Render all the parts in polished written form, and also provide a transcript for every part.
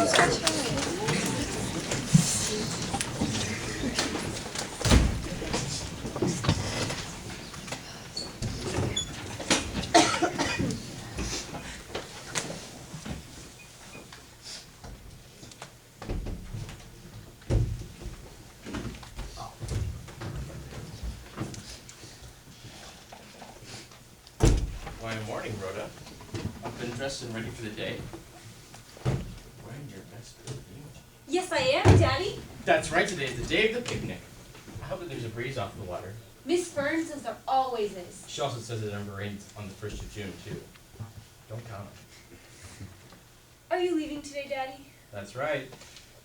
Why, morning, Rhoda. Up and dressed and ready for the day. Wearing your best perfume. Yes, I am, Daddy. That's right, today is the day of the picnic. I hope that there's a breeze off the water. Miss Fern says there always is. She also says it never rains on the 1st of June, too. Don't count on it. Are you leaving today, Daddy? That's right.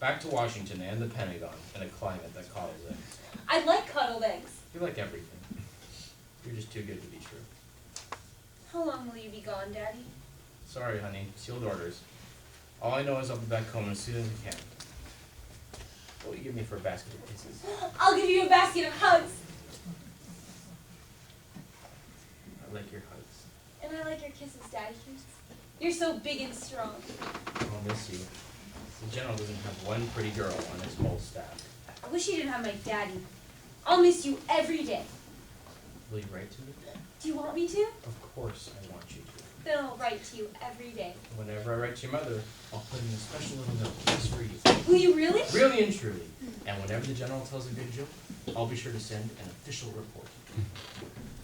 Back to Washington and the Pentagon in a climate that coddles eggs. I like cuddled eggs. You like everything. You're just too good to be true. How long will you be gone, Daddy? Sorry, honey. Sealed orders. All I know is I'll be back home as soon as I can. What will you give me for a basket of kisses? I'll give you a basket of hugs. I like your hugs. And I like your kisses, Daddy. You're so big and strong. I'll miss you. The general doesn't have one pretty girl on his whole staff. I wish you didn't have my daddy. I'll miss you every day. Will you write to me? Do you want me to? Of course I want you to. Then I'll write to you every day. Whenever I write to your mother, I'll put in a special little note just for you. Will you really? Really and truly. And whenever the general tells a good joke, I'll be sure to send an official report.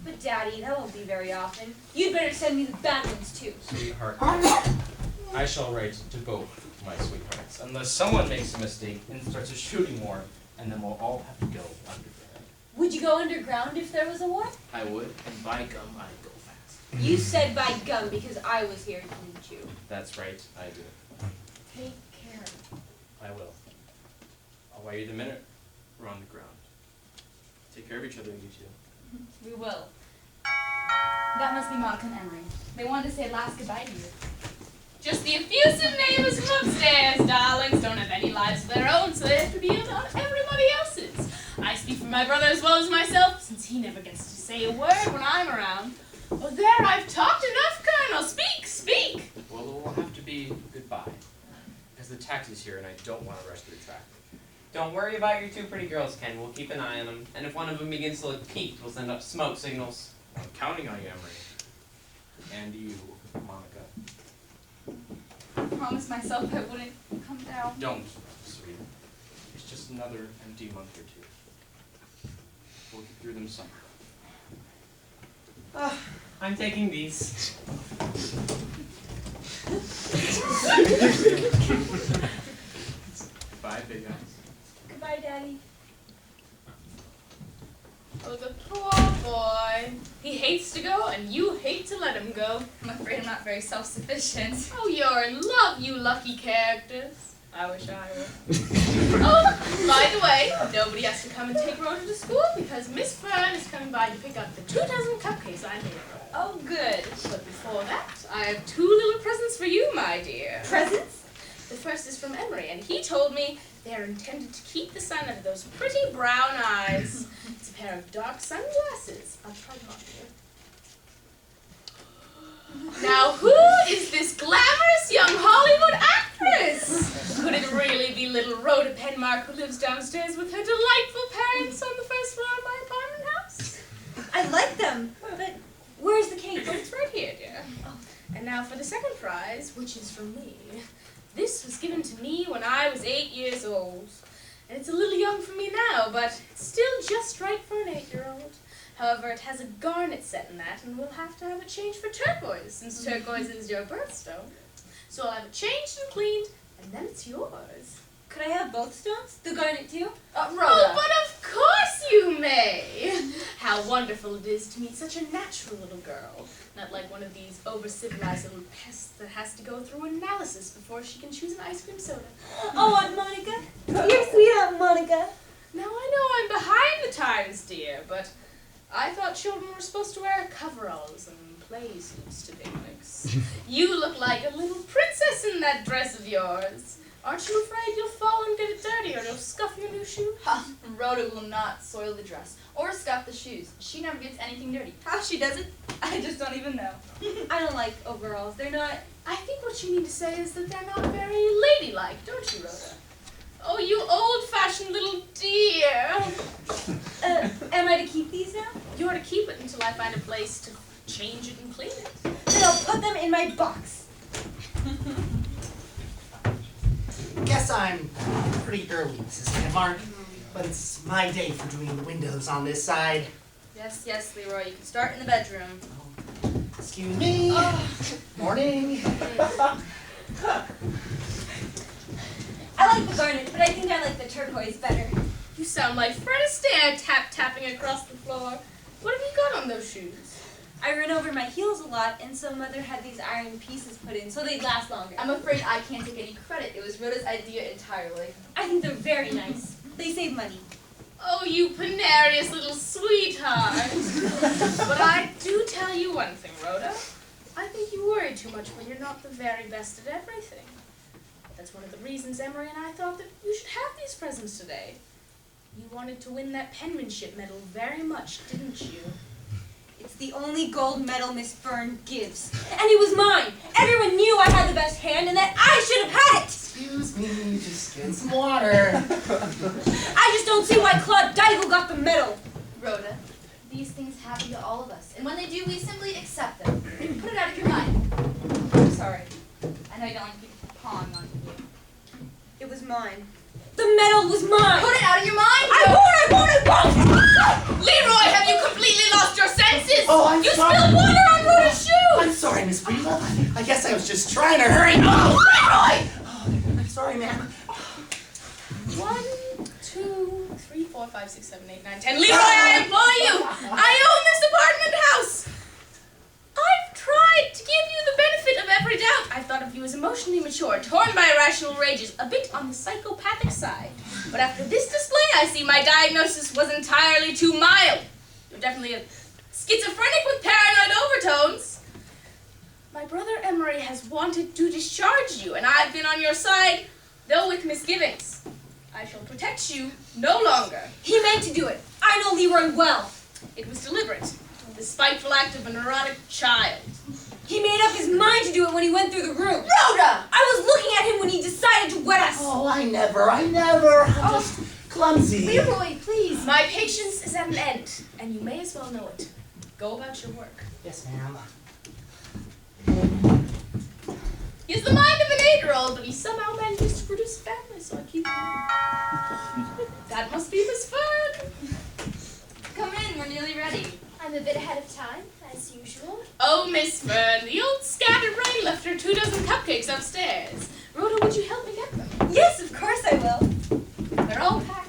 But Daddy, that won't be very often. You'd better send me the bad ones too. Sweetheart, I shall write to both my sweethearts, unless someone makes a mistake and starts a shooting war, and then we'll all have to go underground. Would you go underground if there was a war? I would, and by gum, I'd go fast. You said by gum because I was here, didn't you? That's right, I do. Take care. I will. I'll wire you the minute we're on the ground. Take care of each other, you two. We will. That must be Monica and Emery. They wanted to say last goodbye to you. Just the effusive neighbors from upstairs. Darlings don't have any lives of their own, so they have to be on everybody else's. I speak for my brother as well as myself, since he never gets to say a word when I'm around. Oh, there, I've talked enough, Colonel. Speak, speak. Well, it will have to be goodbye, because the taxi's here and I don't want to rush through traffic. Don't worry about your two pretty girls, Ken. We'll keep an eye on them. And if one of them begins to look peaked, we'll send up smoke signals. I'm counting on you, Emery. And you, Monica. I promised myself I wouldn't come down. Don't, sweetie. It's just another empty month or two. We'll get through them somehow. I'm taking these. Bye, big eyes. Goodbye, Daddy. Oh, the poor boy. He hates to go, and you hate to let him go. I'm afraid I'm not very self-sufficient. Oh, you're in love, you lucky characters. I wish I were. Oh, by the way, nobody has to come and take Rhoda to school because Miss Fern is coming by to pick up the 2 dozen cupcakes I made her. Oh, good. But before that, I have 2 little presents for you, my dear. Presents? The first is from Emery, and he told me they're intended to keep the sun out of those pretty brown eyes. It's a pair of dark sunglasses. I'll try them on here. Now, who is this glamorous young Hollywood actress? Could it really be little Rhoda Penmark who lives downstairs with her delightful parents on the first floor of my apartment house? I like them, but where's the cake? But it's right here, dear. Oh, and now for the second prize, which is from me. This was given to me when I was 8 years old. And it's a little young for me now, but it's still just right for an 8-year-old. However, it has a garnet set in that, and we'll have to have it changed for turquoise, since turquoise is your birthstone. So I'll have it changed and cleaned, and then it's yours. Could I have both stones? The garnet too? Rhoda. Oh, but of course you may! How wonderful it is to meet such a natural little girl. Not like one of these over-civilized little pests that has to go through analysis before she can choose an ice cream soda. Oh, Aunt Monica. You're sweet, Aunt Monica. Now, I know I'm behind the times, dear, but I thought children were supposed to wear coveralls and play suits to picnics. You look like a little princess in that dress of yours. Aren't you afraid you'll fall and get it dirty, or you'll scuff your new shoe? Ha! Rhoda will not soil the dress or scuff the shoes. She never gets anything dirty. How she does it, I just don't even know. I don't like overalls. They're not... I think what you mean to say is that they're not very ladylike, until I find a place to change it and clean it. Then I'll put them in my box. Guess I'm pretty early, Mrs. Denmark, but it's my day for doing the windows on this side. Yes, yes, Leroy, you can start in the bedroom. Excuse me. Morning. I like the garnet, but I think I like the turquoise better. You sound like Fred Astaire tapping across the floor. What have you got on those shoes? I run over my heels a lot, and so Mother had these iron pieces put in so they'd last longer. I'm afraid I can't take any credit. It was Rhoda's idea entirely. I think they're very nice. They save money. Oh, you penurious little sweetheart. But I do tell you one thing, Rhoda. I think you worry too much when you're not the very best at everything. That's one of the reasons Emery and I thought that you should have these presents today. You wanted to win that penmanship medal very much, didn't you? It's the only gold medal Miss Fern gives. And it was mine. Everyone knew I had the best hand and that I should have had it. Excuse me, just get some water. I just don't see why Claude Daigle got the medal. Rhoda, these things happen to all of us, and when they do, we simply accept them. Put it out of your mind. I'm sorry. I know you don't like people pawing on you. It was mine. The medal was mine. Put it out of your mind! I won't! Leroy, have you completely lost your senses? Oh, I'm You sorry. spilled water on Rhoda's shoes! I'm sorry, Miss Breedlove. I guess I was just trying to hurry. Oh, Leroy! Oh, I'm sorry, ma'am. 1, 2, 3, 4, 5, 6, 7, 8, 9, 10. Leroy, I implore you! I own this apartment house! I've tried to give you the benefit of every doubt. I thought of you as emotionally mature, torn by irrational rages, a bit on the psychopathic side. But after this display, I see my diagnosis was entirely too mild. You're definitely a schizophrenic with paranoid overtones. My brother Emery has wanted to discharge you, and I've been on your side, though with misgivings. I shall protect you no longer. He meant to do it. I know Leroy well. It was deliberate, the spiteful act of a neurotic child. He made up his mind to do it when he went through the room. Rhoda! I was looking at him when he decided to wet us. Oh, I never. I'm just clumsy. Leroy, please! My patience is at an end, and you may as well know it. Go about your work. Yes, ma'am. He has the mind of an 8-year-old, but he somehow manages to produce a family, so I keep him. That must be Miss Fern. Come in, we're nearly ready. I'm a bit ahead of time, as usual. Oh, Miss Fern, the old scatterbrain left her 2 dozen cupcakes upstairs. Rhoda, would you help me get them? Yes, of course I will. They're all packed.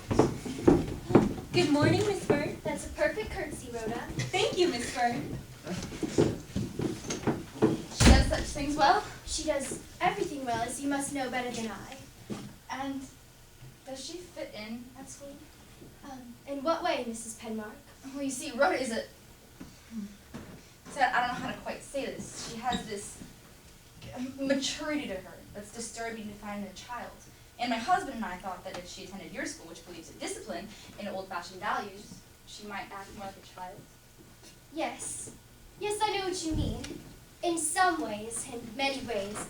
Good morning, Miss Fern. That's a perfect courtesy, Rhoda. Thank you, Miss Fern. She does such things well. She does everything well, as you must know better than I. And does she fit in at school? In what way, Mrs. Penmark? Well, you see, Rhoda is a... So I don't know how to quite say this. She has this maturity to her that's disturbing to find in a child. And my husband and I thought that if she attended your school, which believes in discipline and old-fashioned values, she might act more like a child. Yes. Yes, I know what you mean. In some ways, in many ways,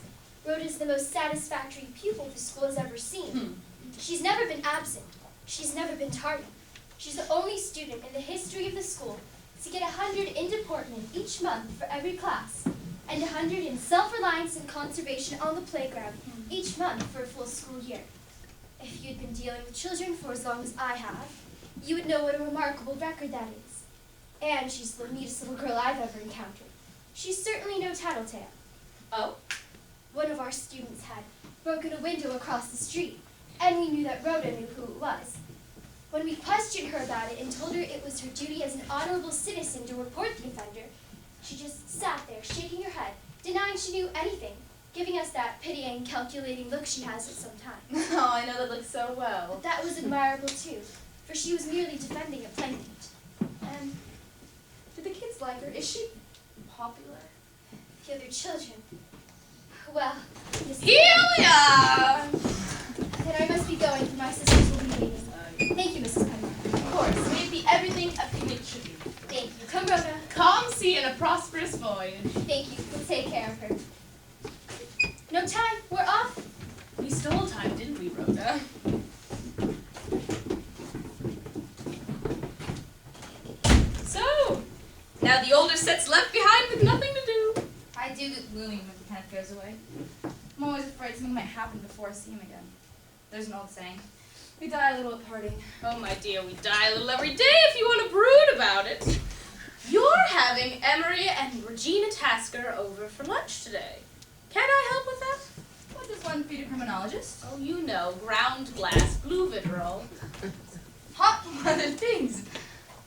Rhoda's the most satisfactory pupil the school has ever seen. She's never been absent. She's never been tardy. She's the only student in the history of the school to get 100 in deportment each month for every class, and 100 in self-reliance and conservation on the playground each month for a full school year. If you'd been dealing with children for as long as I have, you would know what a remarkable record that is. And she's the neatest little girl I've ever encountered. She's certainly no tattletale. Oh? One of our students had broken a window across the street, and we knew that Rhoda knew who it was. When we questioned her about it and told her it was her duty as an honorable citizen to report the offender, she just sat there shaking her head, denying she knew anything, giving us that pitying, calculating look she has at some times. Oh, I know that looks so well. But that was admirable too, for she was merely defending a plaintiff. And do the kids like her? Is she popular? The other children, well, Here we are! then I must be going, for my sisters will be waiting. Thank you, Mrs. Penmark. Of course, may it be everything a picnic should be. Thank you. Come, Rhoda. Calm sea and a prosperous voyage. Thank you. We'll take care of her. No time. We're off. We stole time, didn't we, Rhoda? So, now happen before I see him again. There's an old saying. We die a little at parting. Oh, my dear, we die a little every day if you want to brood about it. You're having Emery and Regina Tasker over for lunch today. Can I help with that? What does one feed a criminologist? Oh, you know, ground glass, blue vitriol. Hot-blooded things.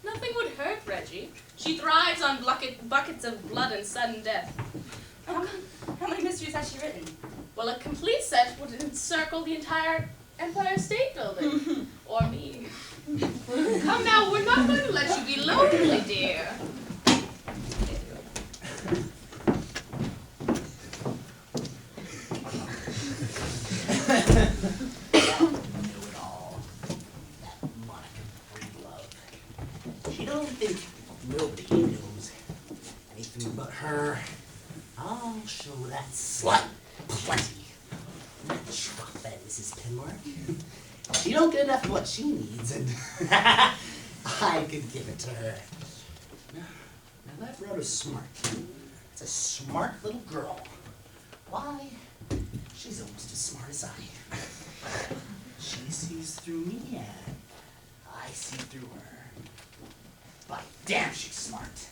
Nothing would hurt Reggie. She thrives on buckets of blood and sudden death. How many mysteries has she written? Well, a complete set would encircle the entire Empire State Building. Or me. Come now, we're not going to let you be lonely, dear. Know-it-all. That Monica Breedlove. She don't think nobody knows anything but her. I'll show that slut plenty. Drop that, Mrs. Penmark. She don't get enough of what she needs, and I could give it to her. Now that Rhoda's smart. It's a smart little girl. Why? She's almost as smart as I. She sees through me, and I see through her. By damn, she's smart.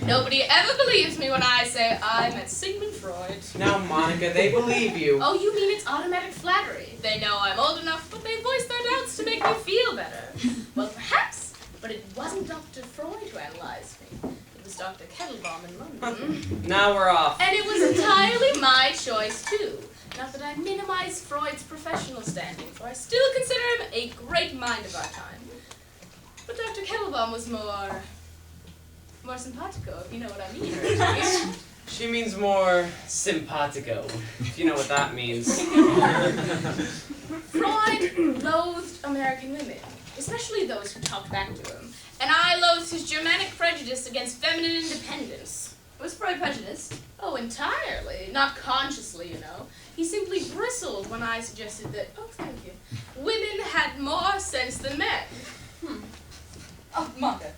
Nobody ever believes me when I say I met Sigmund Freud. Now, Monica, they believe you. Oh, you mean it's automatic flattery? They know I'm old enough, but they voice their doubts to make me feel better. Well, perhaps, but it wasn't Dr. Freud who analyzed me. It was Dr. Kettlebaum in London. Now we're off. And it was entirely my choice, too. Not that I minimize Freud's professional standing, for I still consider him a great mind of our time. But Dr. Kettlebaum was more simpatico, if you know what I mean, Reggie. She means more simpatico, if you know what that means. Freud loathed American women, especially those who talked back to him. And I loathed his Germanic prejudice against feminine independence. Was Freud prejudiced? Oh, entirely. Not consciously, you know. He simply bristled when I suggested that, oh, thank you, women had more sense than men. Oh, Monica,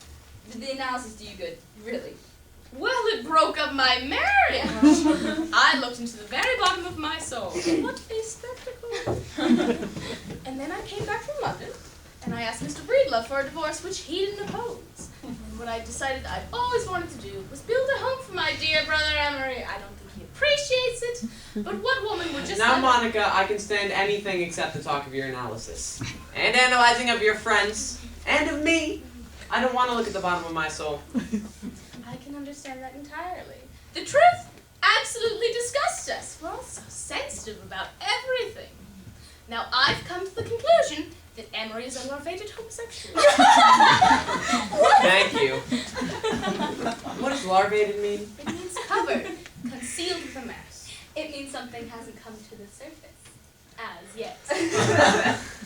did the analysis do you good? Really? Well, it broke up my marriage. I looked into the very bottom of my soul. What a spectacle. And then I came back from London, and I asked Mr. Breedlove for a divorce, which he didn't oppose. And what I decided I'd always wanted to do was build a home for my dear brother Emery. I don't think he appreciates it, but what woman would just Now, Monica, I can stand anything except the talk of your analysis. And analyzing of your friends. And of me. I don't want to look at the bottom of my soul. I can understand that entirely. The truth absolutely disgusts us. We're all so sensitive about everything. Now, I've come to the conclusion that Emery is a larvated homosexual. Thank you. What does larvated mean? It means covered, concealed with a mask. It means something hasn't come to the surface. As yet.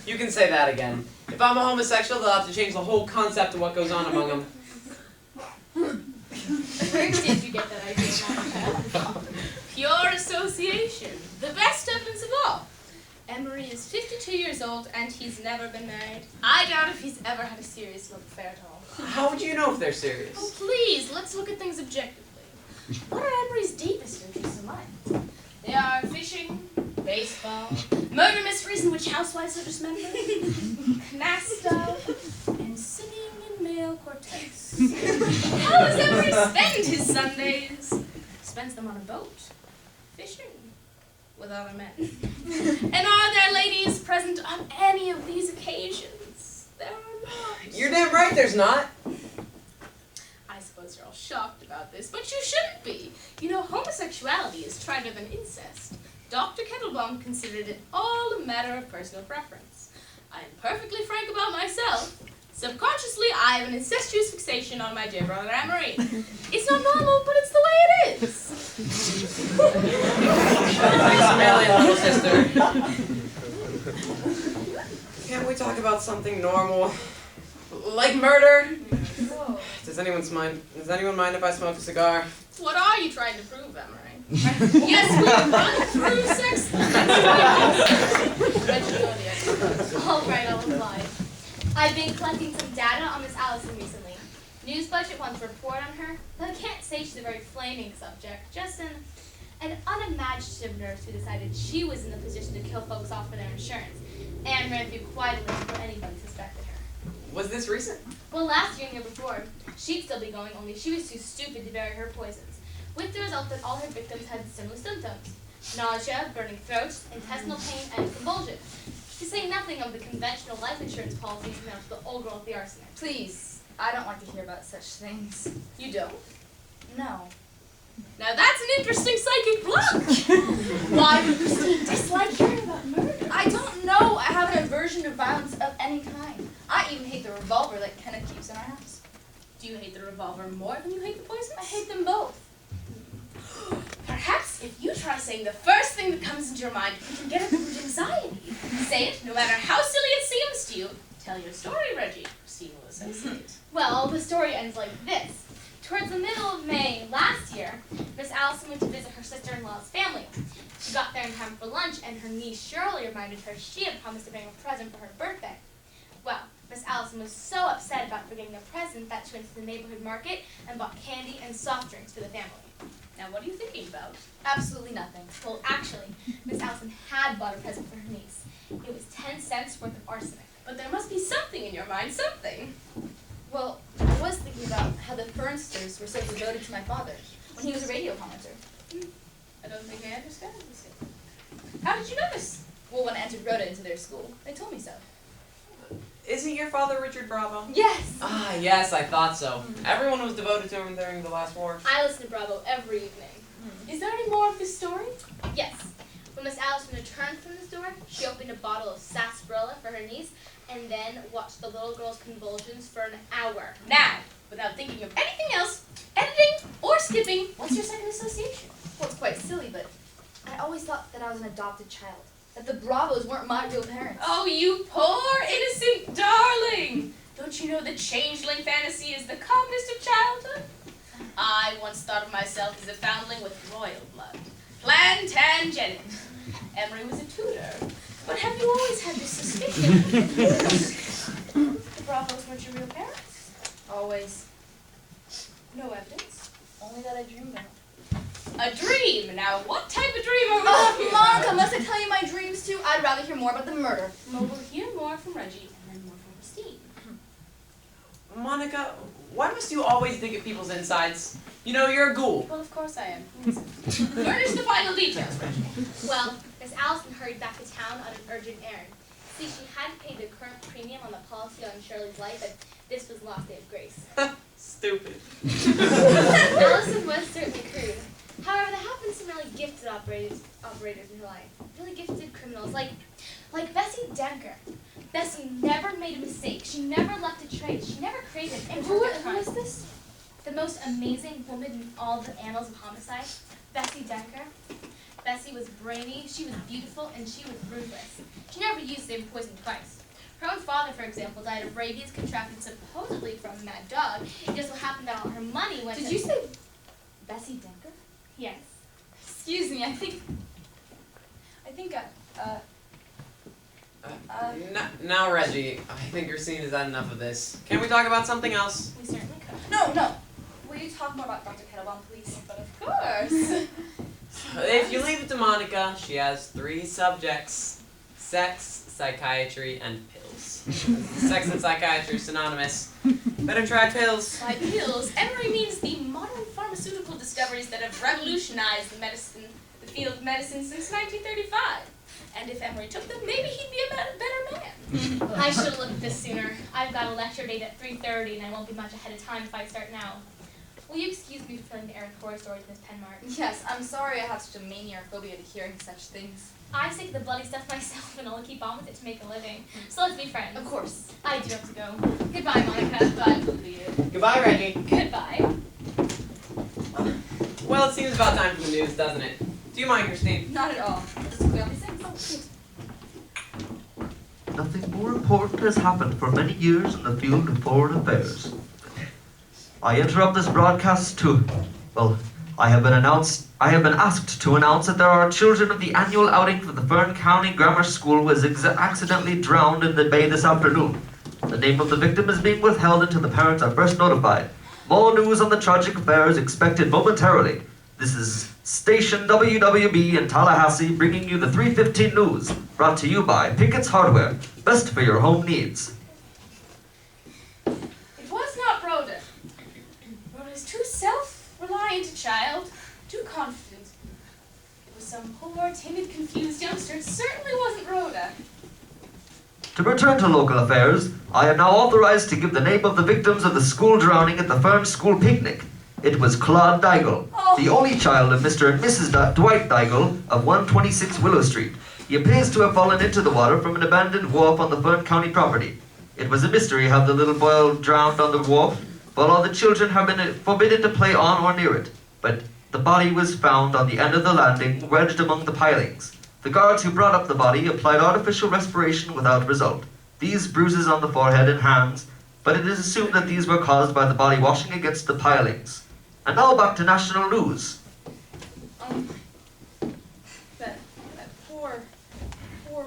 You can say that again. If I'm a homosexual, they'll have to change the whole concept of what goes on among them. Where did you get that idea, Monica? Pure association. The best evidence of all. Emery is 52 years old, and he's never been married. I doubt if he's ever had a serious love affair at all. How would you know if they're Oh, serious? please, let's look at things objectively. What are Emery's deepest interests in life? They are fishing, baseball, murder mysteries in which housewives are dismembered, canasta, and singing in male quartets. How does Emery spend his Sundays? Spends them on a boat, fishing with other men. And are there ladies present on any of these occasions? There are not. You're damn right there's not. I suppose you're all shocked about this, but you shouldn't be. You know, homosexuality is trieder than incest. Dr. Kettlebaum considered it all a matter of personal preference. I am perfectly frank about myself. Subconsciously, I have an incestuous fixation on my dear brother Amory. It's not normal, but it's the way it is. Thanks a million, little sister. Can't we talk about something normal? Like murder? Does anyone mind if I smoke a cigar? What are you trying to prove, Amory? Yes, we run through sex. All right, I'll reply. I've been collecting some data on Miss Allison recently. News Budget wants a report on her, but I can't say she's a very flaming subject. Just an unimaginative nurse who decided she was in the position to kill folks off for their insurance, and ran through quite a list before anybody suspected her. Was this recent? Well, last year and the year before, she'd still be going, only she was too stupid to bury her poisons, with the result that all her victims had similar symptoms: nausea, burning throats, intestinal pain, and convulsion. To say nothing of the conventional life insurance policies announced for the old girl at the arsenic. Please, I don't like to hear about such things. You don't? No. Now that's an interesting psychic block. Why would Christine dislike hearing about murder? I don't know. I have an aversion to violence of any kind. I even hate the revolver that Kenneth keeps in our house. Do you hate the revolver more than you hate the poisons? I hate them both. Perhaps if you try saying the first thing that comes into your mind, you can get at the root anxiety. Say it, no matter how silly it seems to you. Tell your story, Reggie. Christine will associate. Well, the story ends like this. Towards the middle of May last year, Miss Allison went to visit her sister-in-law's family. She got there in time for lunch, and her niece Shirley reminded her she had promised to bring a present for her birthday. Well, Miss Allison was so upset about forgetting a present that she went to the neighborhood market and bought candy and soft drinks for the family. Now, what are you thinking about? Absolutely nothing. Well, actually, Miss Allison had bought a present for her niece. It was 10 cents worth of arsenic. But there must be something in your mind, something. Well, I was thinking about how the Fernsters were so devoted to my father when he was a radio commenter. I don't think I understand this yet. How did you know this? Well, when I entered Rhoda into their school, they told me so. Isn't your father Richard Bravo? Yes! Ah, yes, I thought so. Everyone was devoted to him during the last war. I listen to Bravo every evening. Is there any more of this story? Yes. When Miss Allison returned from the store, she opened a bottle of sarsaparilla for her niece and then watched the little girl's convulsions for an hour. Now, without thinking of anything else, editing or skipping, what's your second association? Well, it's quite silly, but I always thought that I was an adopted child, that the Bravos weren't my real parents. Oh, you poor innocent darling! Don't you know that changeling fantasy is the commonest of childhood? I once thought of myself as a foundling with royal blood. Plantangenic. Emery was a tutor. But have you always had this suspicion? The Bravos weren't your real parents? Always. No evidence? Only that I dreamed of. A dream! Now, what type of dream are we talking Oh, about? Monica, must I tell you my dreams too? I'd rather hear more about the murder. Well, we'll hear more from Reggie and then more from Christine. Monica, why must you always dig at people's insides? You know, you're a ghoul. Well, of course I am. Furnish the final details, Reggie. Well, Miss Allison hurried back to town on an urgent errand. See, she had paid the current premium on the policy on Shirley's life, and this was the last day of grace. Stupid. Allison was certainly crude. However, there have been some really gifted operators in her life. Really gifted criminals, like Bessie Denker. Bessie never made a mistake. She never left a trace. She never created an imperfect crime. Who is this? The most amazing woman in all the annals of homicide, Bessie Denker. Bessie was brainy, she was beautiful, and she was ruthless. She never used the same poison twice. Her own father, for example, died of rabies contracted supposedly from a mad dog. It just so happened that all her money went to... Did you say Bessie Denker? Yes. Excuse me, I think Now, Reggie, I think Christine has had enough of this. Can we talk about something else? We certainly could. No. Will you talk more about Dr. Kettlebaum, please? But of course. If you leave it to Monica, she has 3 subjects: sex, psychiatry, and pills. Sex and psychiatry are synonymous. Better try pills. By pills, Emery means the modern pharmaceutical discoveries that have revolutionized the field of medicine since 1935. And if Emery took them, maybe he'd be a better man. I should have looked at this sooner. I've got a lecture date at 3:30, and I won't be much ahead of time if I start now. Will you excuse me for telling the errand horror story to Miss Penmark? Yes, I'm sorry I have such a mania or phobia to hearing such things. I stick to the bloody stuff myself and I'll keep on with it to make a living. So let's be friends. Of course. I do have to go. Goodbye, Monica. Goodbye, Boukidis. Goodbye, Reggie. Goodbye. Well, it seems about time for the news, doesn't it? Do you mind, Christine? Not at all. Just clear these things. Nothing more important has happened for many years in the field of foreign affairs. I interrupt this broadcast to, I have been asked to announce that there are children of the annual outing for the Fern County Grammar School was accidentally drowned in the bay this afternoon. The name of the victim is being withheld until the parents are first notified. More news on the tragic affair is expected momentarily. This is Station WWB in Tallahassee bringing you the 3:15 news, brought to you by Pickett's Hardware, best for your home needs. It was not Rhoda. Rhoda is too self-reliant a child, too confident. It was some poor, timid, confused youngster. It certainly wasn't Rhoda. To return to local affairs, I am now authorized to give the name of the victims of the school drowning at the Fern School picnic. It was Claude Digel, the only child of Mr. and Mrs. Dwight Digel of 126 Willow Street. He appears to have fallen into the water from an abandoned wharf on the Fern County property. It was a mystery how the little boy drowned on the wharf, while all the children have been forbidden to play on or near it. But the body was found on the end of the landing, wedged among the pilings. The guards who brought up the body applied artificial respiration without result. These bruises on the forehead and hands, but it is assumed that these were caused by the body washing against the pilings. And now back to national news. That poor boy.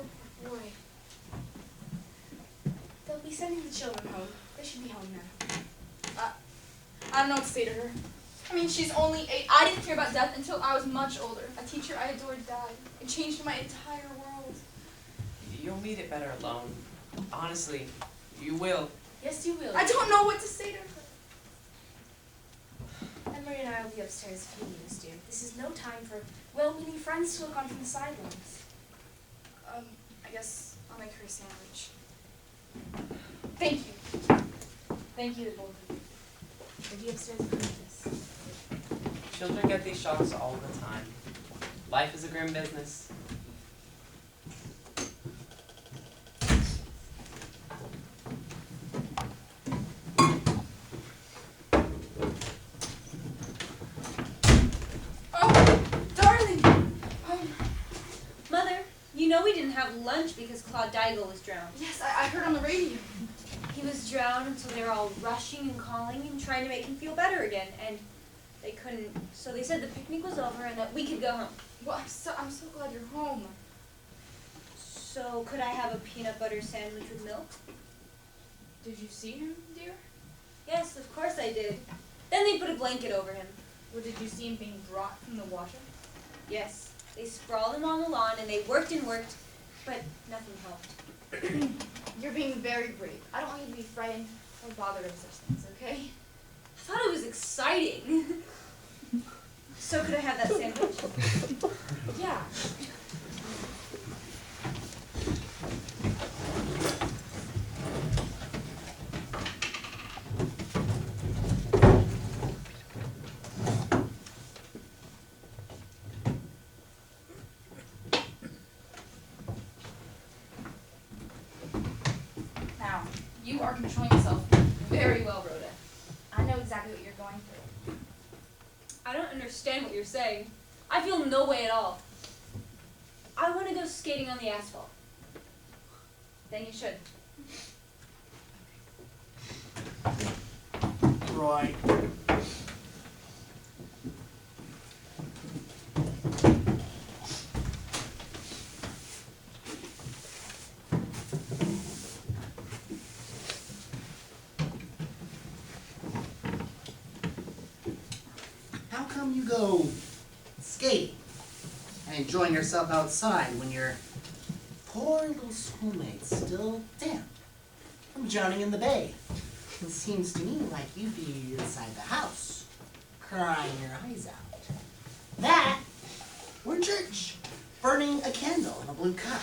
They'll be sending the children home. They should be home now. I don't know what to say to her. I mean, she's only 8. I didn't hear about death until I was much older. A teacher I adored died. It changed my entire world. You'll meet it better alone. Honestly, you will. Yes, you will. I don't know what to say to her. Emery and I will be upstairs if you need us, dear. This is no time for well-meaning friends to look on from the sidelines. I guess I'll make her a sandwich. Thank you. Thank you to both of you. We'll be upstairs if you need us. Children get these shocks all the time. Life is a grim business. We didn't have lunch because Claude Digel was drowned. Yes, I heard on the radio. He was drowned, and so they were all rushing and calling and trying to make him feel better again, and they couldn't. So they said the picnic was over and that we could go home. Well, I'm so glad you're home. So could I have a peanut butter sandwich with milk? Did you see him, dear? Yes, of course I did. Then they put a blanket over him. Well, did you see him being brought from the water? Yes. They sprawled him on the lawn and they worked and worked, but nothing helped. You're being very brave. I don't want you to be frightened or bothered over such things, okay? I thought it was exciting. So could I have that sandwich? Yeah. Now, you are controlling yourself very well, Rhoda. I know exactly what you're going through. I don't understand what you're saying. I feel no way at all. I want to go skating on the asphalt. Then you should. Right. How come you go skating and enjoying yourself outside when your poor little schoolmate's still damp from drowning in the bay? It seems to me like you'd be inside the house, crying your eyes out. That, or in church, burning a candle in a blue cup.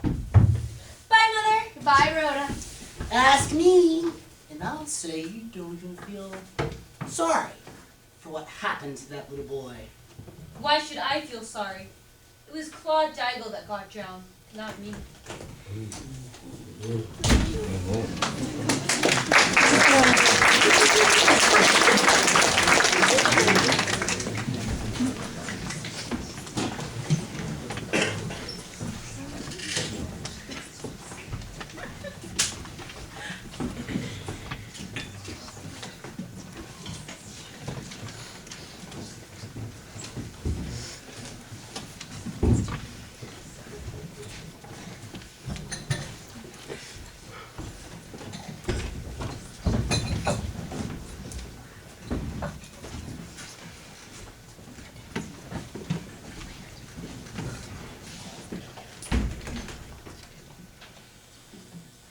Bye, Mother. Goodbye, Rhoda. Ask me, and I'll say you don't even feel sorry for what happened to that little boy. Why should I feel sorry? It was Claude Daigle that got drowned, not me.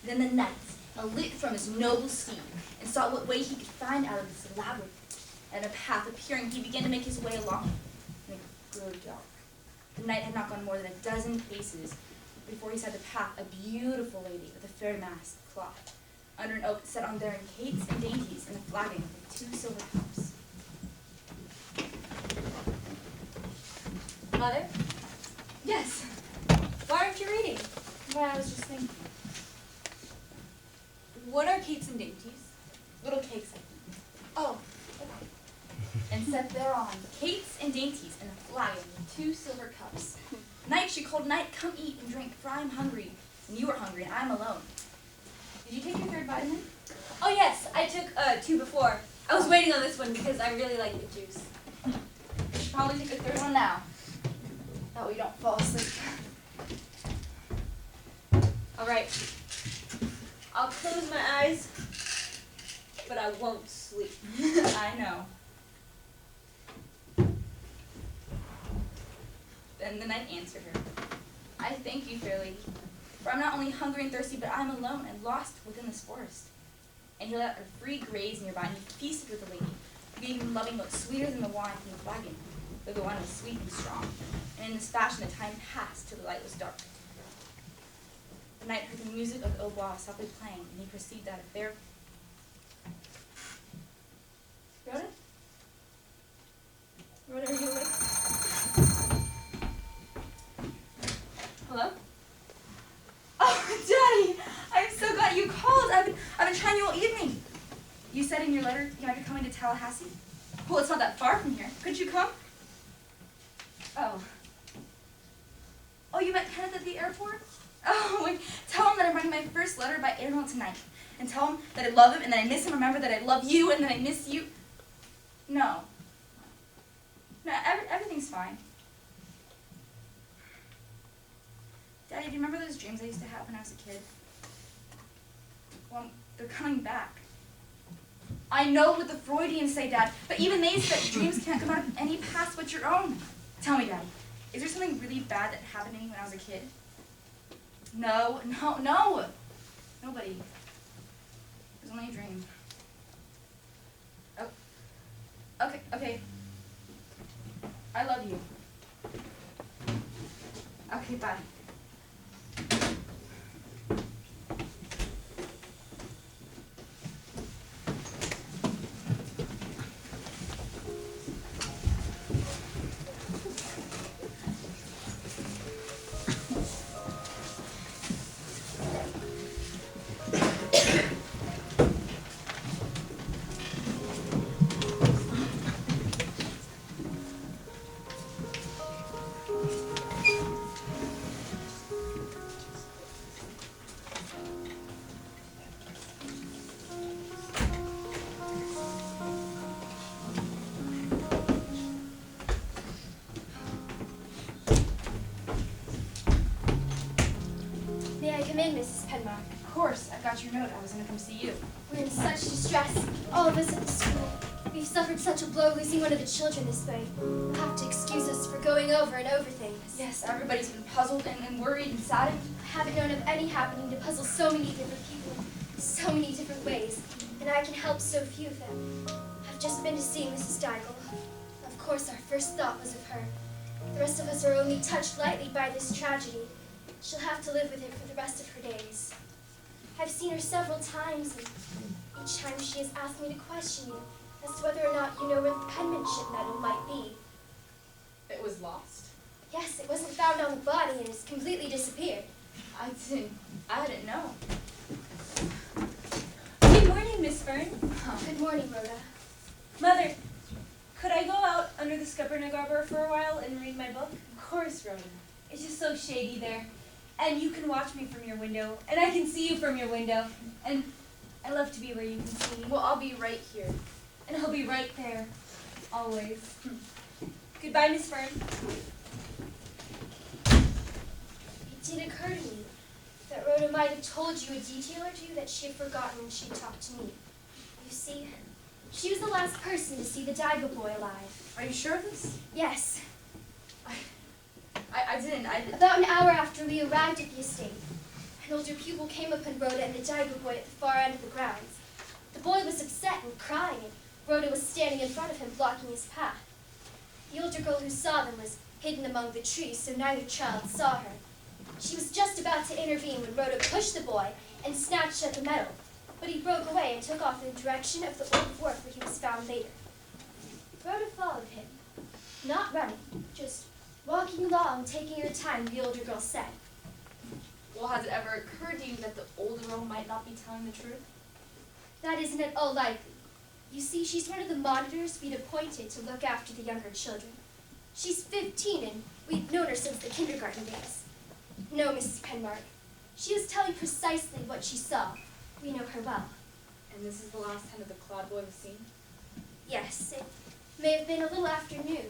Then the knight lit from his noble steed and sought what way he could find out of this labyrinth. And a path appearing, he began to make his way along, and it grew dark. The knight had not gone more than a dozen paces before he saw the path a beautiful lady with a fair mask of cloth, under an oak set on bearing cates and dainties and a flagon with 2 silver cups. Mother, Yes, why aren't you reading? well, I was just thinking. What are cates and dainties? Little cakes, I think. Oh, okay. And set thereon cates and dainties in a flagon with 2 silver cups. Knight, she called, knight, come eat and drink, for I am hungry, and you are hungry, and I am alone. Did you take your 3rd vitamin? Oh yes, I took 2 before. I was waiting on this one because I really like the juice. You should probably take the 3rd one now. That way you don't fall asleep. All right. I'll close my eyes, but I won't sleep. I know. Then the knight answered her, I thank you, fair lady, for I'm not only hungry and thirsty, but I am alone and lost within this forest. And he let her free graze nearby, and he feasted with the lady, who gave him loving looks sweeter than the wine from the flagon, though the wine was sweet and strong. And in this fashion the time passed till the light was dark. The knight heard the music of the hautbois softly playing, and he perceived that a fair... Rhoda? Rhoda, are you awake? Hello? Oh, Daddy! I'm so glad you called. I've been trying you all evening. You said in your letter you might be coming to Tallahassee. Well, it's not that far from here. Could you come? Oh. Oh, you met Kenneth at the airport? Oh, and tell him that I'm writing my first letter by air mail tonight. And tell him that I love him and that I miss him. Remember that I love you and that I miss you. No. No, everything's fine. Daddy, do you remember those dreams I used to have when I was a kid? Well, they're coming back. I know what the Freudians say, Dad, but even they said dreams can't come out of any past but your own. Tell me, Daddy, is there something really bad that happened to me when I was a kid? No. Nobody. It was only a dream. Oh. Okay. I love you. Okay, bye. Mrs. Penmark. Of course, I got your note. I was going to come see you. We're in such distress, all of us at the school. We've suffered such a blow losing one of the children this way. You'll have to excuse us for going over and over things. Yes, everybody's been puzzled and worried and saddened. I haven't known of any happening to puzzle so many different people, so many different ways, and I can help so few of them. I've just been to see Mrs. Daigle. Of course, our first thought was of her. The rest of us are only touched lightly by this tragedy. She'll have to live with it for the rest of her days. I've seen her several times, and each time she has asked me to question you, as to whether or not you know where the penmanship medal might be. It was lost. Yes, it wasn't found on the body and has completely disappeared. I didn't know. Good morning, Miss Fern. Good morning, Rhoda. Mother, could I go out under the Scuppernagh arbor for a while and read my book? Of course, Rhoda. It's just so shady there. And you can watch me from your window, and I can see you from your window. And I love to be where you can see me. Well, I'll be right here. And I'll be right there, always. Goodbye, Miss Fern. It did occur to me that Rhoda might have told you a detail or two that she had forgotten when she talked to me. You see, she was the last person to see the Daigo boy alive. Are you sure of this? Yes. I didn't. About an hour after we arrived at the estate, an older pupil came upon Rhoda and the Daigo boy at the far end of the grounds. The boy was upset and crying, and Rhoda was standing in front of him, blocking his path. The older girl who saw them was hidden among the trees, so neither child saw her. She was just about to intervene when Rhoda pushed the boy and snatched at the medal, but he broke away and took off in the direction of the old wharf where he was found later. Rhoda followed him, not running, just walking along, taking her time, the older girl said. Well, has it ever occurred to you that the older girl might not be telling the truth? That isn't at all likely. You see, she's one of the monitors we'd appointed to look after the younger children. She's 15, and we've known her since the kindergarten days. No, Mrs. Penmark. She was telling precisely what she saw. We know her well. And this is the last time that the cloud boy was seen? Yes, it may have been a little after noon.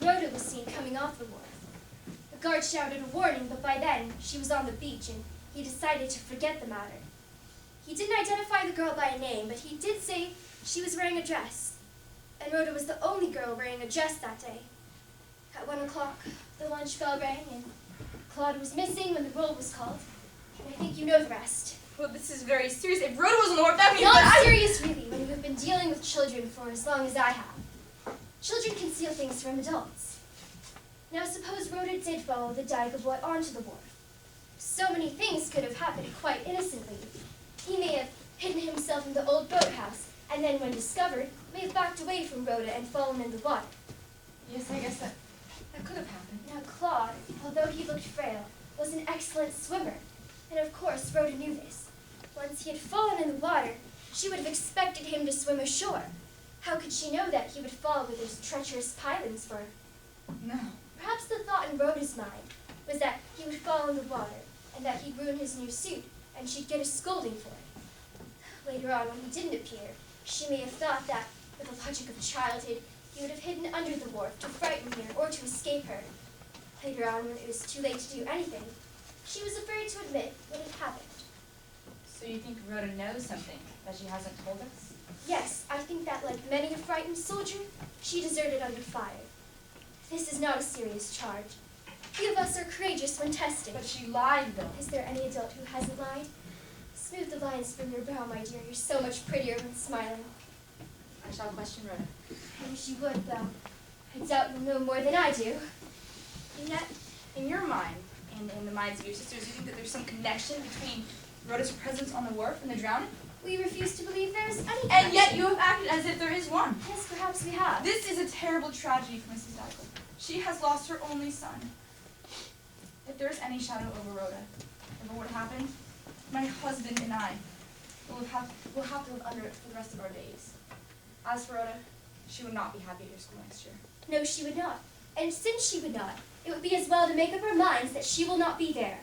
Rhoda was seen coming off the wharf. The guard shouted a warning, but by then she was on the beach, and he decided to forget the matter. He didn't identify the girl by a name, but he did say she was wearing a dress. And Rhoda was the only girl wearing a dress that day. At 1 o'clock, the lunch bell rang, and Claude was missing when the roll was called. And I think you know the rest. Well, this is very serious. If Rhoda was on the wharf, that means Not serious, really, when you've been dealing with children for as long as I have. Children conceal things from adults. Now suppose Rhoda did follow the Daigo boy onto the wharf. So many things could have happened quite innocently. He may have hidden himself in the old boathouse, and then when discovered, may have backed away from Rhoda and fallen in the water. Yes, I guess that could have happened. Now Claude, although he looked frail, was an excellent swimmer. And of course, Rhoda knew this. Once he had fallen in the water, she would have expected him to swim ashore. How could she know that he would fall where there's treacherous pilings for? No. Perhaps the thought in Rhoda's mind was that he would fall in the water, and that he'd ruin his new suit, and she'd get a scolding for it. Later on, when he didn't appear, she may have thought that, with the logic of childhood, he would have hidden under the wharf to frighten her or to escape her. Later on, when it was too late to do anything, she was afraid to admit what had happened. So you think Rhoda knows something that she hasn't told us? Yes, I think that, like many a frightened soldier, she deserted under fire. This is not a serious charge. Few of us are courageous when tested. But she lied, though. Is there any adult who hasn't lied? Smooth the lines from your brow, my dear. You're so much prettier when smiling. I shall question Rhoda. I wish you would, though. I doubt you'll know more than I do. And yet, in your mind, and in the minds of your sisters, you think that there's some connection between Rhoda's presence on the wharf and the drowning? We refuse to believe there is any And yet connection. you have acted as if there is one. Yes, perhaps we have. This is a terrible tragedy for Mrs. Daigle. She has lost her only son. If there's any shadow over Rhoda, over what happened, my husband and I will have to live under it for the rest of our days. As for Rhoda, she would not be happy at your school next year. No, she would not. And since she would not, it would be as well to make up our minds that she will not be there.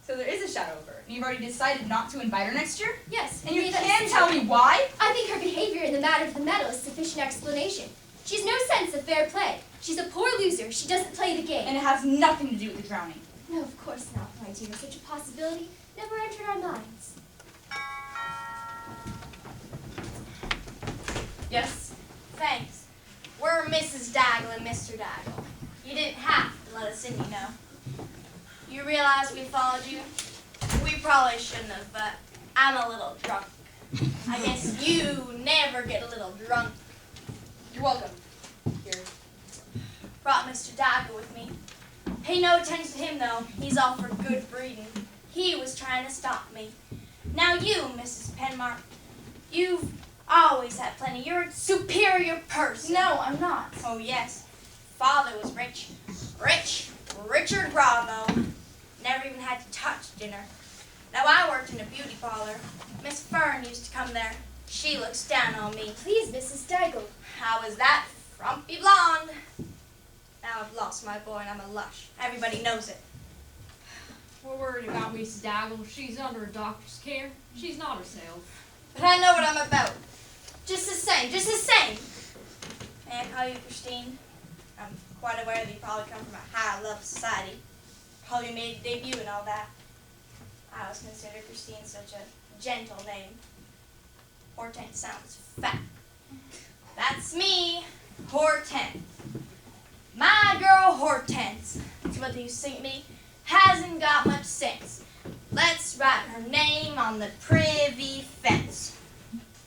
So there is a shadow over her, and you've already decided not to invite her next year? Yes. And you we made that can't decision. tell me why? I think her behavior in the matter of the medal is sufficient explanation. She's no sense of fair play. She's a poor loser. She doesn't play the game. And it has nothing to do with the drowning. No, of course not, my dear. Such a possibility never entered our minds. Yes? Thanks. We're Mrs. Daigle and Mr. Daigle. You didn't have to let us in, you know. You realize we followed you? We probably shouldn't have, but I'm a little drunk. I guess you never get a little drunk. You're welcome. Here. Brought Mr. Daigle with me. Pay no attention to him, though. He's all for good breeding. He was trying to stop me. Now you, Mrs. Penmark, you've Always had plenty. You're a superior person. No, I'm not. Oh, yes. Father was rich. Rich. Richard Bravo. Never even had to touch dinner. Now, I worked in a beauty parlor. Miss Fern used to come there. She looks down on me. Please, Mrs. Daigle. How is that? Frumpy blonde. Now I've lost my boy and I'm a lush. Everybody knows it. We're worried about Mrs. Daigle. She's under a doctor's care. She's not herself. But I know what I'm about. Just the same, just the same. May I call you Christine? I'm quite aware that you probably come from a high level society. Probably made a debut and all that. I always consider Christine such a gentle name. Hortense sounds fat. That's me, Hortense. My girl Hortense. That's what you sing at me. Hasn't got much sense. Let's write her name on the privy fence.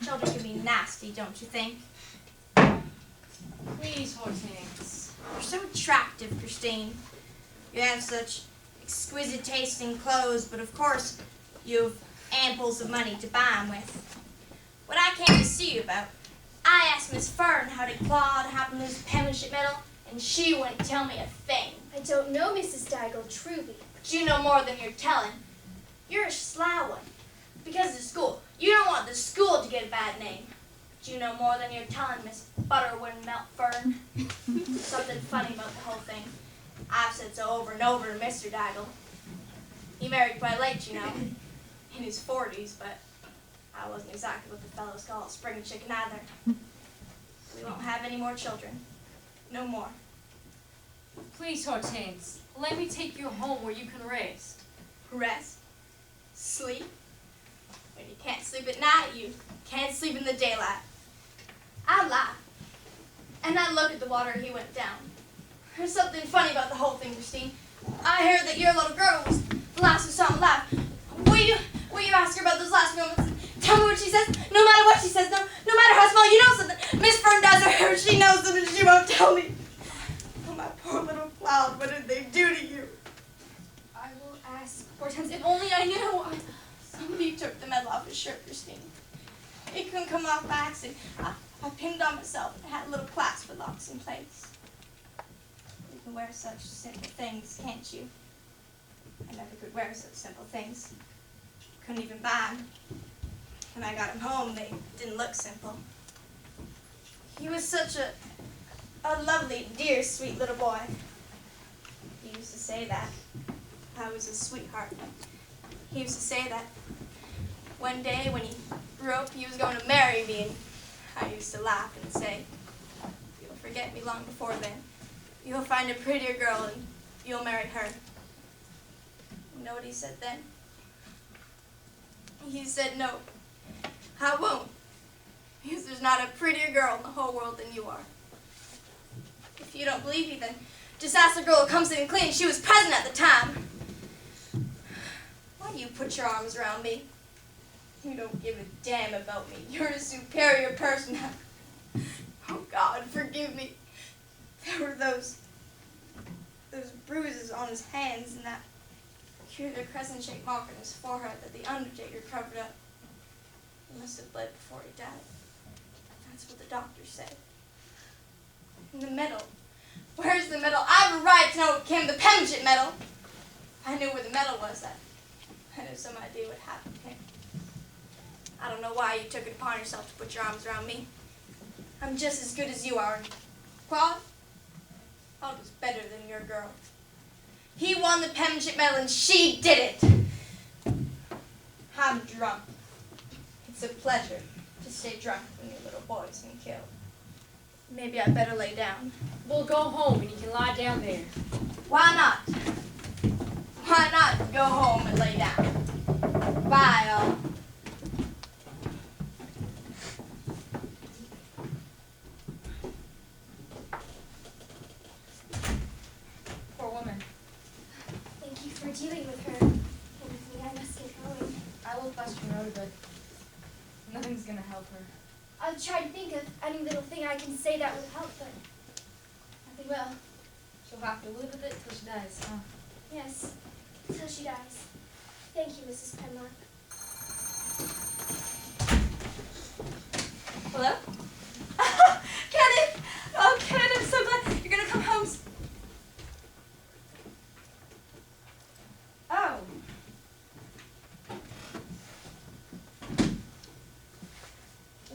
Children can be nasty, don't you think? Please, Hortense. You're so attractive, Christine. You have such exquisite taste in clothes, but of course, you've amples of money to buy 'em with. What I came to see you about, I asked Miss Fern how did Claude happen to lose the penmanship medal, and she wouldn't tell me a thing. I don't know, Mrs. Daigle, truly. But you know more than you're telling. You're a sly one. Because of the school. You don't want the school to get a bad name. But you know more than you're telling, Miss Butterwood Melt Fern. Something funny about the whole thing. I've said so over and over to Mr. Daigle. He married quite late, you know. In his 40s, but I wasn't exactly what the fellows call a spring chicken either. We won't have any more children. No more. Please, Hortense. Let me take you home where you can rest. Rest. Sleep. When you can't sleep at night, you can't sleep in the daylight. I laugh. And I look at the water he went down. There's something funny about the whole thing, Christine. I heard that your little girl was the last who saw him laugh. Will you ask her about those last moments? Tell me what she says. No matter what she says, no matter how small, you know something. Miss Fern does her, she knows something, she won't tell me. Oh, my poor little Cloud, what did they do to you? I will ask Hortense. If only I knew. Somebody took the medal off his shirt, Christine. It couldn't come off by accident. I pinned it on myself. It had a little clasp with locks in place. You can wear such simple things, can't you? I never could wear such simple things. Couldn't even buy 'em. When I got him home, they didn't look simple. He was such a lovely, dear, sweet little boy. He used to say that. I was his sweetheart. He used to say that one day when he grew up, he was going to marry me, and I used to laugh and say, "You'll forget me long before then. You'll find a prettier girl and you'll marry her." You know what he said then? He said, "No, I won't, because there's not a prettier girl in the whole world than you are." If you don't believe me, then just ask the girl who comes in and clean. She was present at the time. Why do you put your arms around me? You don't give a damn about me. You're a superior person. Oh, God, forgive me. There were those bruises on his hands and that peculiar crescent-shaped mark on his forehead that the undertaker covered up. He must have bled before he died. That's what the doctor said. And the medal. Where's the medal? I have a right to know what became of the penmanship medal. If I knew where the medal was, I had some idea what happened to him. I don't know why you took it upon yourself to put your arms around me. I'm just as good as you are. Claude, Claude was better than your girl. He won the penmanship medal and she did it. I'm drunk. It's a pleasure to stay drunk when your little boy's been killed. Maybe I'd better lay down. We'll go home and you can lie down there. Why not? Why not go home and lay down? Bye, all. Poor woman. Thank you for dealing with her. And with me, I must get going. I will question Rhoda, but nothing's gonna help her. I'll try to think of any little thing I can say that would help, but nothing will. She'll have to live with it till she dies, huh? Yes, till she dies. Thank you, Mrs. Penlock. Hello? Kenneth! Oh, Kenneth, I'm so glad you're gonna come home. Oh.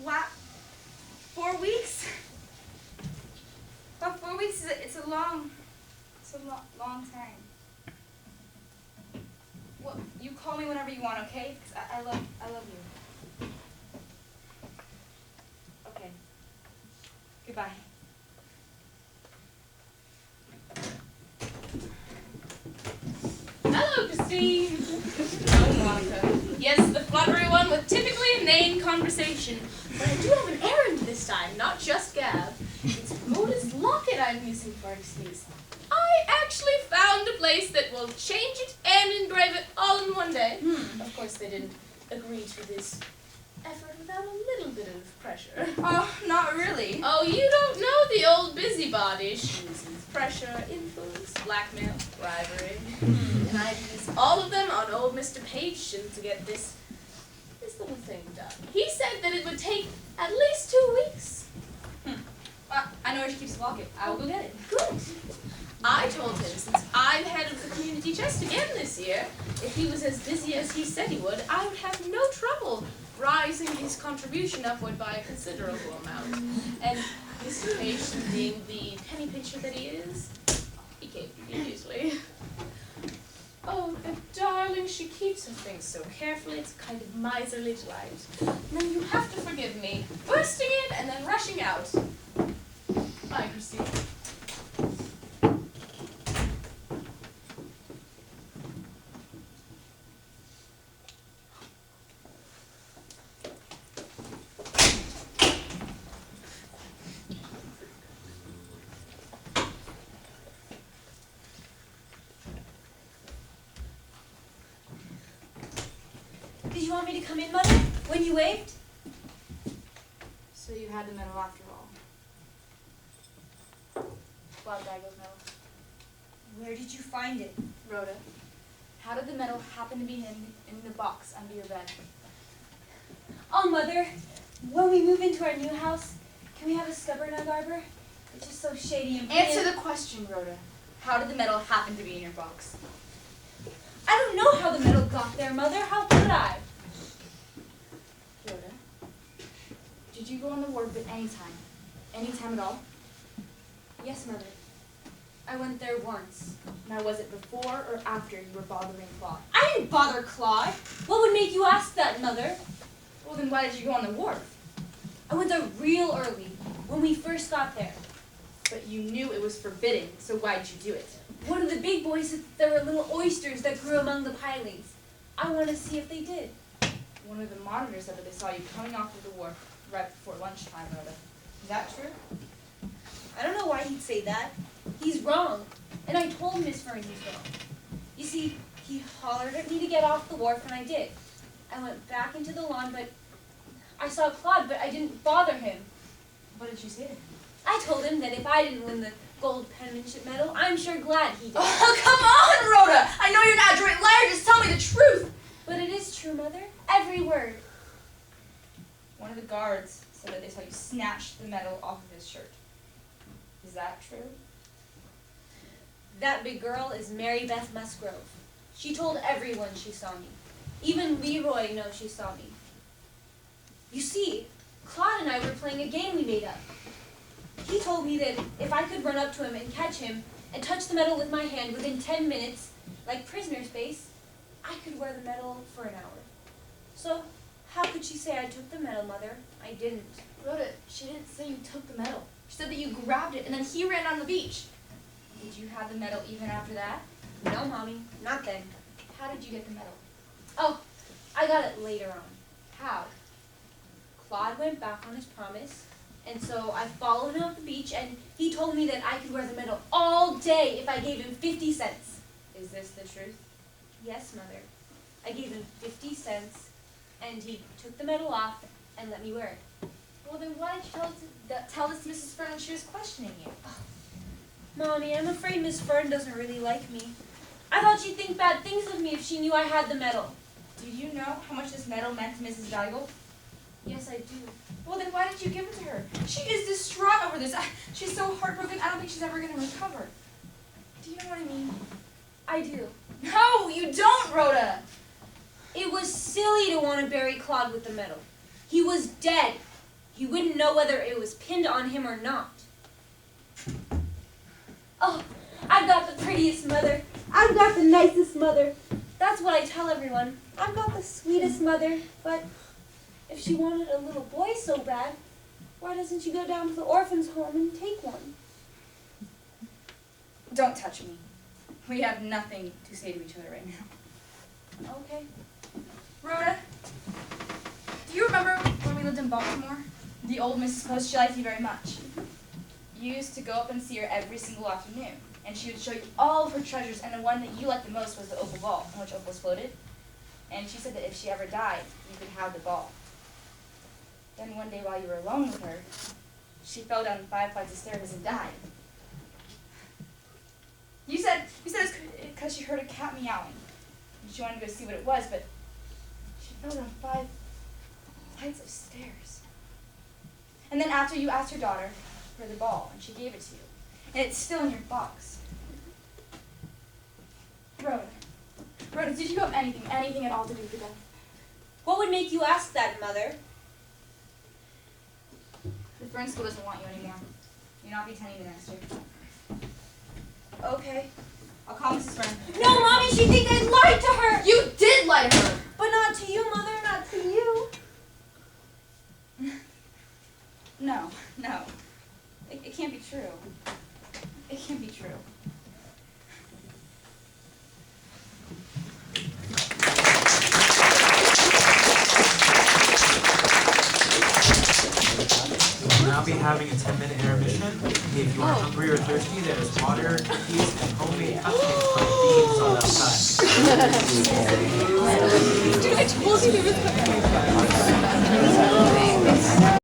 Wow. 4 weeks? Well, 4 weeks it's a long time. Well, you call me whenever you want, okay? 'Cause I love you. Okay. Goodbye. Hello, Christine. Oh, Monica. Yes, the fluttery one with typically inane conversation. But I do have an errand this time, not just Gab. It's Rhoda's locket I'm using for an excuse. I actually found a place that will change it and engrave it all in one day. Of course, they didn't agree to this effort without a little bit of pressure. Oh, not really. Oh, you don't know the old busybody. She uses pressure, influence, blackmail, bribery. And I'd use all of them on old Mr. Pagesham to get this little thing done. He said that it would take at least 2 weeks. I know where she keeps the locket. I will go get it. Good. I told him, since I'm head of the community chest again this year, if he was as busy as he said he would, I would have no trouble rising his contribution upward by a considerable amount. And Mr. Pagesham, being the penny pincher that he is, he came immediately. Oh, the darling, she keeps her things so carefully, it's a kind of miserly delight. Now you have to forgive me, bursting in and then rushing out. Bye, Christine. Did you want me to come in, Mother, when you waved? So you had the medal after all. Bob Daigle's medal. Where did you find it? Rhoda, how did the medal happen to be in the box under your bed? Oh, Mother, when we move into our new house, can we have a stubborn arbor? It's just so shady and Answer the question, Rhoda. How did the medal happen to be in your box? I don't know how the medal got there, Mother. How could I? Rhoda, did you go on the wharf at any time? Any time at all? Yes, Mother. I went there once. Now, was it before or after you were bothering Claude? I didn't bother Claude. What would make you ask that, Mother? Well, then why did you go on the wharf? I went there real early, when we first got there. But you knew it was forbidden, so why'd you do it? One of the big boys said there were little oysters that grew among the pilings. I want to see if they did. One of the monitors said that they saw you coming off of the wharf right before lunchtime, Rhoda. Is that true? I don't know why he'd say that. He's wrong. And I told Miss Fern he's wrong. You see, he hollered at me to get off the wharf, and I did. I went back into the lawn, but I saw Claude, but I didn't bother him. What did you say to him? I told him that if I didn't win the gold penmanship medal, I'm sure glad he did. Oh, come on, Rhoda! I know you're not a direct liar, just tell me the truth! But it is true, Mother. Every word. One of the guards said that they saw you snatch the medal off of his shirt. Is that true? That big girl is Mary Beth Musgrove. She told everyone she saw me. Even Leroy knows she saw me. You see, Claude and I were playing a game we made up. He told me that if I could run up to him and catch him and touch the medal with my hand within 10 minutes, like prisoner space, I could wear the medal for an hour. So, how could she say I took the medal, Mother? I didn't. Rhoda, she didn't say you took the medal. She said that you grabbed it and then he ran on the beach. Did you have the medal even after that? No, Mommy, not then. How did you get the medal? Oh, I got it later on. How? Claude went back on his promise, and so I followed him up the beach, and he told me that I could wear the medal all day if I gave him 50 cents. Is this the truth? Yes, Mother. I gave him 50 cents, and he took the medal off and let me wear it. Well, then why did you tell this to Mrs. Fern when she was questioning you? Mommy, I'm afraid Miss Fern doesn't really like me. I thought she'd think bad things of me if she knew I had the medal. Do you know how much this medal meant to Mrs. Daigle? Yes, I do. Well, then why did you give it to her? She is distraught over this. She's so heartbroken, I don't think she's ever going to recover. Do you know what I mean? I do. No, you don't, Rhoda! It was silly to want to bury Claude with the medal. He was dead. He wouldn't know whether it was pinned on him or not. Oh, I've got the prettiest mother. I've got the nicest mother. That's what I tell everyone. I've got the sweetest mother. But if she wanted a little boy so bad, why doesn't she go down to the orphan's home and take one? Don't touch me. We have nothing to say to each other right now. Okay. Rhoda, do you remember when we lived in Baltimore? The old Mrs. Post, she liked you very much. You used to go up and see her every single afternoon, and she would show you all of her treasures, and the one that you liked the most was the opal ball, in which opals floated. And she said that if she ever died, you could have the ball. Then one day while you were alone with her, she fell down 5 flights of stairs and died. You said it's because she heard a cat meowing. And she wanted to go see what it was, but she fell down 5 flights of stairs. And then after you asked your daughter for the ball, and she gave it to you. And it's still in your box. Rhoda, did you have anything at all to do with the death? What would make you ask that, Mother? The Fern School doesn't want you anymore. You're not attending the next year. Okay. I'll call Mrs. Fern. No, Mommy, she thinks I lied to her! You did lie to her! But not to you, Mother, not to you. No. It can't be true. It can't be true. We'll now be having a 10-minute intermission. If you are hungry or thirsty, there's water, cookies, and homemade cupcakes from Beans on the outside.